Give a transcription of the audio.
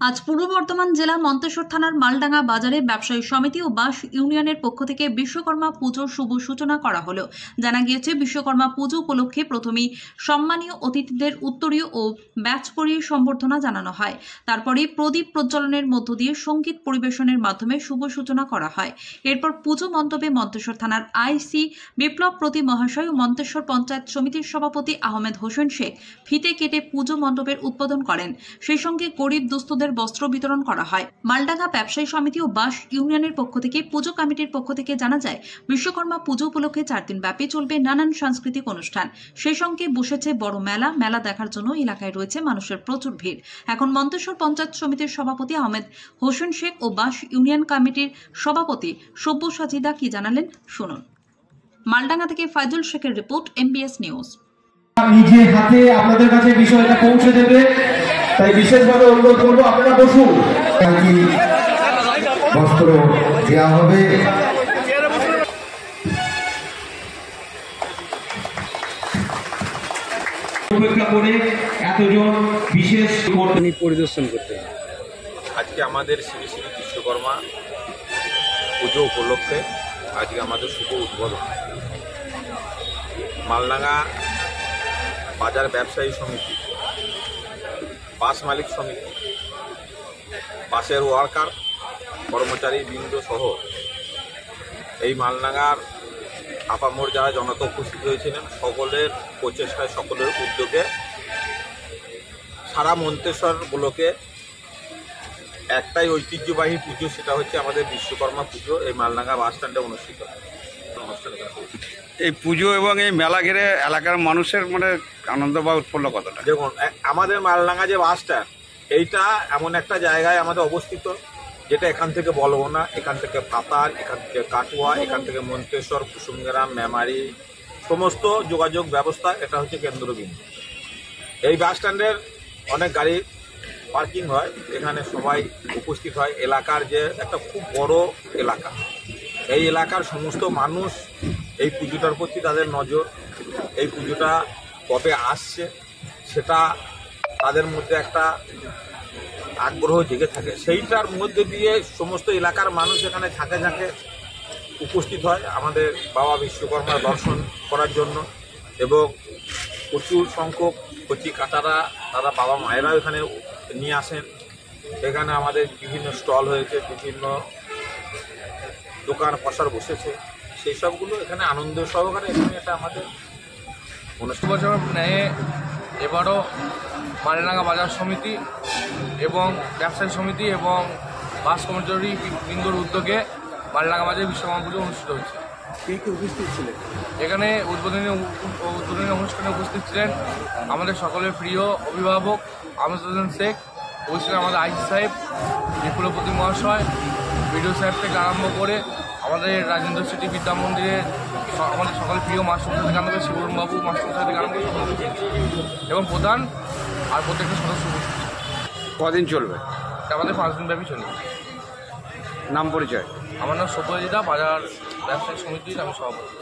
আজ পূর্ব বর্ধমান জেলা মন্তেশ্বর থানার মালডাঙ্গা বাজারে ব্যবসায়ী সমিতি ও বাস ইউনিয়নের পক্ষ থেকে বিশ্বকর্মা পুজোর শুভ সূচনা করা হলো। জানা গিয়েছে, বিশ্বকর্মা পুজো উপলক্ষে প্রথমেই সম্মানীয় অতিথিদের উত্তরীয় ও ব্যাচ পরিয়ে সম্বর্ধনা জানানো হয়। তারপরে প্রদীপ প্রজ্বলনের মধ্য দিয়ে সঙ্গীত পরিবেশনের মাধ্যমে শুভ সূচনা করা হয়। এরপর পুজো মণ্ডপে মন্তেশ্বর থানার আইসি বিপ্লব প্রতি মহাশয় ও মন্তেশ্বর পঞ্চায়েত সমিতির সভাপতি আহমেদ হোসেন শেখ ফিতে কেটে পুজো মণ্ডপের উদ্বোধন করেন। সেই সঙ্গে গরিব দুস্থদের বস্ত্র বিতরণ করা হয়। মালডাঙ্গা ব্যবসায়ী সমিতি ও বাস ইউনিয়নের পক্ষ থেকে পুজো কমিটির পক্ষ থেকে জানা যায়, বিশ্বকর্মা পুজো উপলক্ষে 4 দিন ব্যাপী চলবে নানান সাংস্কৃতিক অনুষ্ঠান। সেই সঙ্গে বসেছে বড় মেলা দেখার জন্য এলাকায় রয়েছে মানুষের প্রচুর ভিড়। এখন মন্তেশ্বর পঞ্চায়েত সমিতির সভাপতি আহমেদ হোসেন শেখ ও বাস ইউনিয়ন কমিটির সভাপতি সব্যসাচী দা কি জানালেন শুনুন। মালডাঙ্গা থেকে ফাইজুল শেখের রিপোর্ট, MBS নিউজ। নিজে হাতে আপনাদের কাছে বিষয়টা পৌঁছে দেবে, তাই বিশেষভাবে অনুরোধ করবো আপনারা বসুন। বস্ত্র দেওয়া হবে। অপেক্ষা করে এতজন বিশেষ পরিদর্শন করতে আজকে আমাদের শ্রী শ্রী বিশ্বকর্মা পুজো উপলক্ষে আজকে আমাদের শুভ উদ্বোধন। মালডাঙ্গা বাজার ব্যবসায়ী সমিতি, বাস মালিক সমিতি, বাসের ওয়ার্কার কর্মচারী বৃন্দ সহ এই মালডাঙ্গার আপামোর যারা জনতা উপস্থিত হয়েছিলেন, সকলের প্রচেষ্টায় সকলের উদ্যোগে সারা মন্তেশ্বর ব্লকে একটাই ঐতিহ্যবাহী পুজো, সেটা হচ্ছে আমাদের বিশ্বকর্মা পুজো। এই মালডাঙ্গা বাস স্ট্যান্ডে অনুষ্ঠিত অনুষ্ঠান। এই পুজো এবং এই মেলা ঘিরে এলাকার মানুষের আনন্দ বা উৎফুল্ল কতটা? দেখুন, আমাদের মালডাঙ্গা যে বাস স্ট্যান্ড, এইটা এমন একটা জায়গায় আমাদের অবস্থিত, যেটা এখান থেকে বলবো না, এখান থেকে পাতার, এখান থেকে কাটুয়া, এখান থেকে মন্তেশ্বর, কুসুমগ্রাম, মেমারি, সমস্ত যোগাযোগ ব্যবস্থা এটা হচ্ছে কেন্দ্রবিন্দু। এই বাস স্ট্যান্ডের অনেক গাড়ি পার্কিং হয়, এখানে সবাই উপস্থিত হয়। এলাকার যে একটা খুব বড় এলাকা, এই এলাকার সমস্ত মানুষ এই পুজোটার প্রতি তাদের নজর, এই পুজোটা কবে আসছে সেটা তাদের মধ্যে একটা আগ্রহ জেগে থাকে। সেইটার মধ্যে দিয়ে সমস্ত এলাকার মানুষ এখানে ঝাঁকে ঝাঁকে উপস্থিত হয় আমাদের বাবা বিশ্বকর্মা দর্শন করার জন্য। এবং প্রচুর সংখ্যক কচি কাচারা, তারা বাবা মায়েরাও এখানে নিয়ে আসেন। এখানে আমাদের বিভিন্ন স্টল হয়েছে, বিভিন্ন দোকান পসার বসেছে, সেই সবগুলো এখানে আনন্দ সহকারে এখানে এটা আমাদের অনুষ্ঠান। বছর ন্যায় এবারও মালডাঙ্গা বাজার সমিতি এবং ব্যবসায়ী সমিতি এবং বাস কর্মচারী বৃন্দর উদ্যোগে মালডাঙ্গা বাজারে বিশ্বকর্মা পুজো অনুষ্ঠিত হচ্ছে। কে কে উপস্থিত ছিলেন এখানে? উদ্বোধনী অনুষ্ঠানে উপস্থিত ছিলেন আমাদের সকলের প্রিয় অভিভাবক আহমেদ হোসেন শেখ, উপস্থিত আমাদের আইসি সাহেব, বিপ্লবপতি মহাশয়, বিডিও সাহেব থেকে আরম্ভ করে আমাদের রাজেন্দ্র সিটি বিদ্যা মন্দিরের আমাদের সকলের প্রিয় মাস্টার থেকে আরম্ভ করে শিবরুমবাবু মাস্টার থেকে আরম্ভ করে এবং প্রধান আর প্রত্যেকটা সদস্য। কদিন চলবে? আমাদের 5 দিন ব্যাপী চলবে। নাম পরিচয়? আমার নাম সব্যসাচী দা, বাজার ব্যবসায়ী সমিতির আমি সভাপতি।